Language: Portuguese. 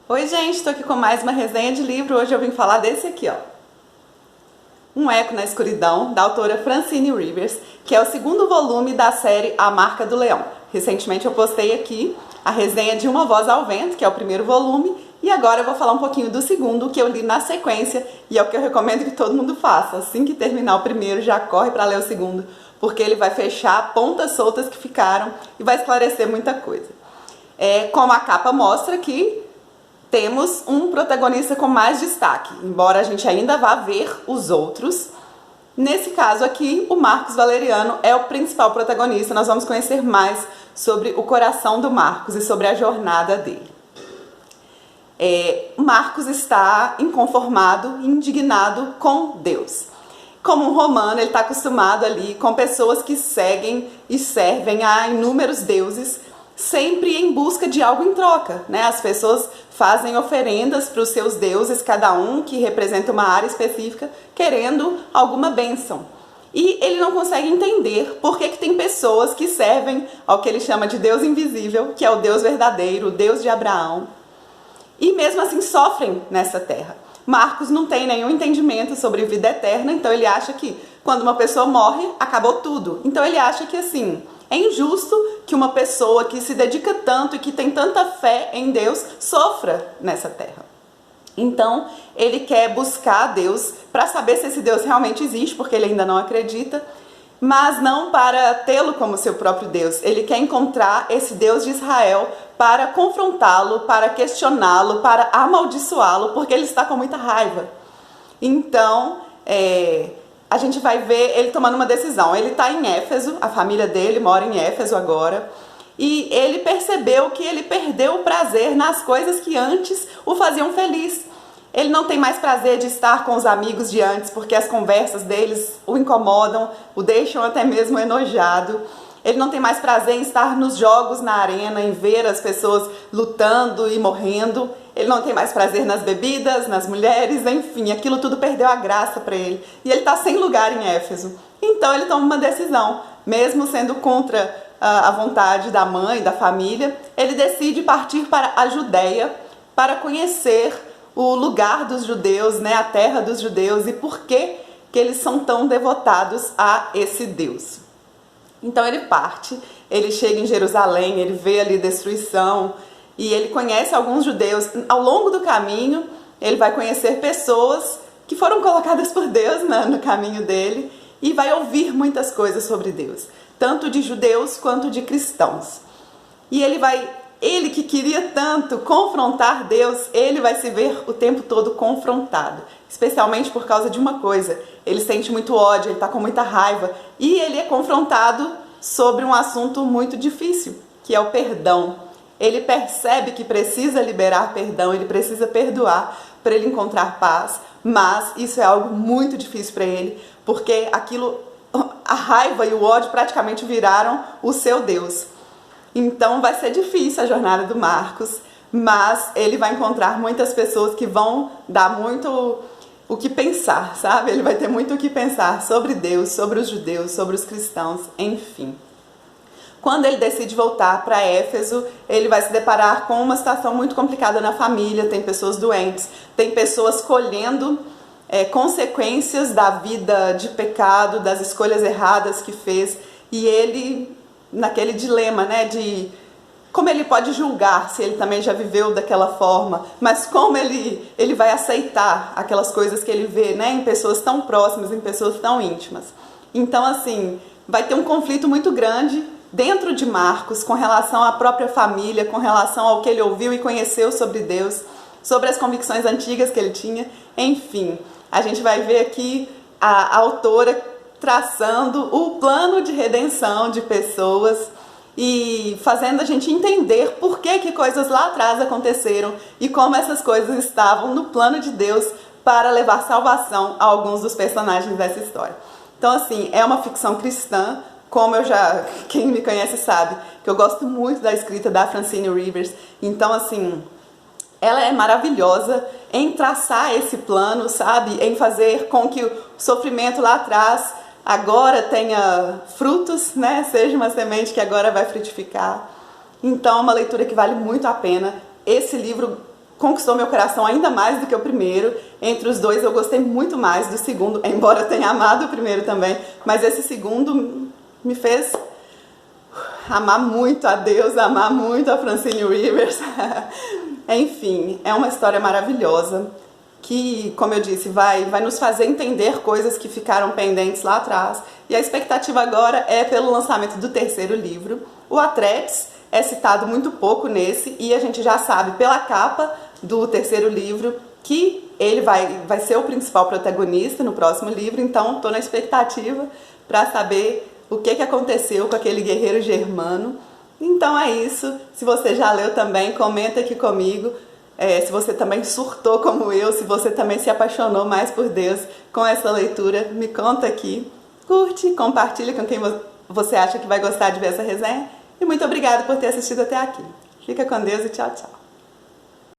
Oi gente, estou aqui com mais uma resenha de livro. Hoje eu vim falar desse aqui, ó. Um Eco na Escuridão, da autora Francine Rivers, que é o segundo volume da série A Marca do Leão. Recentemente eu postei aqui a resenha de Uma Voz ao Vento, que é o primeiro volume, e agora eu vou falar um pouquinho do segundo, que eu li na sequência, e é o que eu recomendo que todo mundo faça. Assim que terminar o primeiro, já corre para ler o segundo, porque ele vai fechar pontas soltas que ficaram e vai esclarecer muita coisa. Como a capa mostra aqui, temos um protagonista com mais destaque, embora a gente ainda vá ver os outros. Nesse caso aqui, o Marcos Valeriano é o principal protagonista. Nós vamos conhecer mais sobre o coração do Marcos e sobre a jornada dele. Marcos está inconformado, indignado com Deus. Como um romano, ele está acostumado ali com pessoas que seguem e servem a inúmeros deuses, sempre em busca de algo em troca, né? As pessoas fazem oferendas para os seus deuses, cada um que representa uma área específica, querendo alguma bênção. E ele não consegue entender por que tem pessoas que servem ao que ele chama de Deus invisível, que é o Deus verdadeiro, o Deus de Abraão, e mesmo assim sofrem nessa terra. Marcos não tem nenhum entendimento sobre vida eterna, então ele acha que quando uma pessoa morre, acabou tudo. Então ele acha que assim, é injusto que uma pessoa que se dedica tanto e que tem tanta fé em Deus sofra nessa terra. Então ele quer buscar a Deus para saber se esse Deus realmente existe, porque ele ainda não acredita, mas não para tê-lo como seu próprio Deus. Ele quer encontrar esse Deus de Israel para confrontá-lo, para questioná-lo, para amaldiçoá-lo, porque ele está com muita raiva. Então, a gente vai ver ele tomando uma decisão. Ele está em Éfeso, a família dele mora em Éfeso agora, e ele percebeu que ele perdeu o prazer nas coisas que antes o faziam feliz. Ele não tem mais prazer de estar com os amigos de antes, porque as conversas deles o incomodam, o deixam até mesmo enojado. Ele não tem mais prazer em estar nos jogos na arena, em ver as pessoas lutando e morrendo. Ele não tem mais prazer nas bebidas, nas mulheres, enfim, aquilo tudo perdeu a graça para ele. E ele está sem lugar em Éfeso. Então ele toma uma decisão, mesmo sendo contra a vontade da mãe, da família, ele decide partir para a Judéia para conhecer o lugar dos judeus, né, a terra dos judeus, e por que eles são tão devotados a esse Deus. Então ele parte, ele chega em Jerusalém, ele vê ali destruição e ele conhece alguns judeus. Ao longo do caminho, ele vai conhecer pessoas que foram colocadas por Deus no caminho dele e vai ouvir muitas coisas sobre Deus, tanto de judeus quanto de cristãos. E ele que queria tanto confrontar Deus, ele vai se ver o tempo todo confrontado, especialmente por causa de uma coisa. Ele sente muito ódio, ele está com muita raiva e ele é confrontado sobre um assunto muito difícil, que é o perdão. Ele percebe que precisa liberar perdão, ele precisa perdoar para ele encontrar paz, mas isso é algo muito difícil para ele, porque a raiva e o ódio praticamente viraram o seu Deus. Então vai ser difícil a jornada do Marcos, mas ele vai encontrar muitas pessoas que vão dar muito o que pensar, sabe? Ele vai ter muito o que pensar sobre Deus, sobre os judeus, sobre os cristãos, enfim. Quando ele decide voltar para Éfeso, ele vai se deparar com uma situação muito complicada na família, tem pessoas doentes, tem pessoas colhendo consequências da vida de pecado, das escolhas erradas que fez, e ele naquele dilema, né, de como ele pode julgar se ele também já viveu daquela forma, mas como ele vai aceitar aquelas coisas que ele vê, né, em pessoas tão próximas, em pessoas tão íntimas. Então, assim, vai ter um conflito muito grande dentro de Marcos com relação à própria família, com relação ao que ele ouviu e conheceu sobre Deus, sobre as convicções antigas que ele tinha. Enfim, a gente vai ver aqui a autora traçando o plano de redenção de pessoas e fazendo a gente entender por que coisas lá atrás aconteceram e como essas coisas estavam no plano de Deus para levar salvação a alguns dos personagens dessa história. Então, assim, é uma ficção cristã, como quem me conhece sabe, que eu gosto muito da escrita da Francine Rivers. Então, assim, ela é maravilhosa em traçar esse plano, sabe? Em fazer com que o sofrimento lá atrás agora tenha frutos, né? Seja uma semente que agora vai frutificar. Então é uma leitura que vale muito a pena. Esse livro conquistou meu coração ainda mais do que o primeiro. Entre os dois eu gostei muito mais do segundo, embora eu tenha amado o primeiro também, mas esse segundo me fez amar muito a Deus, amar muito a Francine Rivers. Enfim, é uma história maravilhosa que, como eu disse, vai nos fazer entender coisas que ficaram pendentes lá atrás. E a expectativa agora é pelo lançamento do terceiro livro. O Atreides é citado muito pouco nesse, e a gente já sabe pela capa do terceiro livro que ele vai ser o principal protagonista no próximo livro, então estou na expectativa para saber o que aconteceu com aquele guerreiro germano. Então é isso. Se você já leu também, comenta aqui comigo. Se você também surtou como eu, se você também se apaixonou mais por Deus com essa leitura, me conta aqui. Curte, compartilha com quem você acha que vai gostar de ver essa resenha. E muito obrigada por ter assistido até aqui. Fica com Deus e tchau, tchau.